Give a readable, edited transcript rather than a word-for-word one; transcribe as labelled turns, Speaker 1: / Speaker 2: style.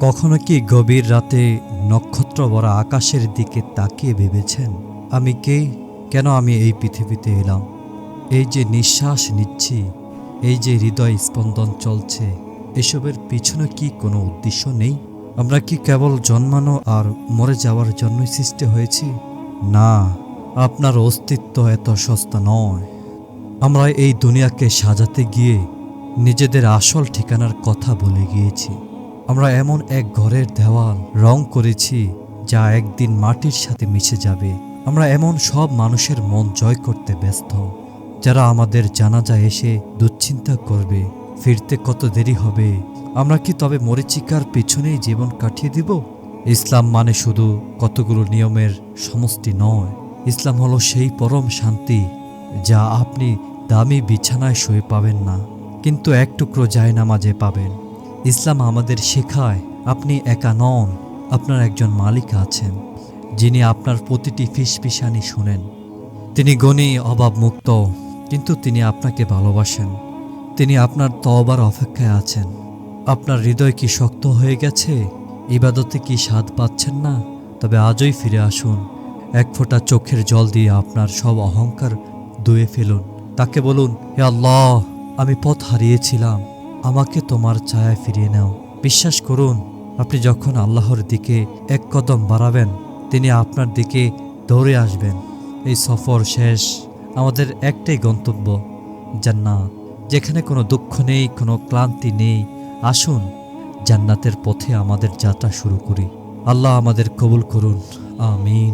Speaker 1: কখনো কি গভীর রাতে নক্ষত্র ভরা আকাশের দিকে তাকিয়ে ভেবেছেন, আমি কে? কেন আমি এই পৃথিবীতে এলাম? এই যে নিঃশ্বাস নিচ্ছি, এই যে হৃদয় স্পন্দন চলছে, এসবের পিছনে কি কোনো উদ্দেশ্য নেই? আমরা কি কেবল জন্মানো আর মরে যাওয়ার জন্যই সৃষ্টি হয়েছি? না, আপনার অস্তিত্ব এত সস্তা নয়। আমরা এই দুনিয়াকে সাজাতে গিয়ে নিজেদের আসল ঠিকানার কথা ভুলে গিয়েছি। আমরা এমন এক ঘরের দেওয়াল রং করেছি যা একদিন মাটির সাথে মিশে যাবে। আমরা এমন সব মানুষের মন জয় করতে ব্যস্ত যারা আমাদের জানাজা এসে দুশ্চিন্তা করবে, ফিরতে কত দেরি হবে। আমরা কি তবে মরীচিকার পিছনেই জীবন কাটিয়ে দিব? ইসলাম মানে শুধু কতগুলো নিয়মের সমষ্টি নয়। ইসলাম হলো সেই পরম শান্তি যা আপনি দামি বিছানায় শুয়ে পাবেন না, কিন্তু এক টুকরো জায়নামাজে পাবেন। ইসলাম আমাদের শেখায় আপনি একা নন, আপনার একজন মালিক আছেন যিনি আপনার প্রতিটি ফিসফিসানি শুনেন। তিনি গণী, অভাবমুক্ত, কিন্তু তিনি আপনাকে ভালোবাসেন। তিনি আপনার তওবার অপেক্ষায় আছেন। আপনার হৃদয় কি শক্ত হয়ে গেছে? ইবাদতে কি স্বাদ পাচ্ছেন না? তবে আজই ফিরে আসুন। এক ফোঁটা চোখের জল দিয়ে আপনার সব অহংকার ধুয়ে ফেলুন। তাকে বলুন, হে আল্লাহ, আমি পথ হারিয়েছিলাম, আমাকে তোমার ছায়ায় ফিরিয়ে নাও। বিশ্বাস করুন, আপনি যখন আল্লাহর দিকে এক কদম বাড়াবেন, তিনি আপনার দিকে দৌড়ে আসবেন। এই সফর শেষ, আমাদের একটাই গন্তব্য, জান্নাত, যেখানে কোনো দুঃখ নেই, কোনো ক্লান্তি নেই। আসুন জান্নাতের পথে আমাদের যাত্রা শুরু করি। আল্লাহ আমাদের কবুল করুন, আমিন।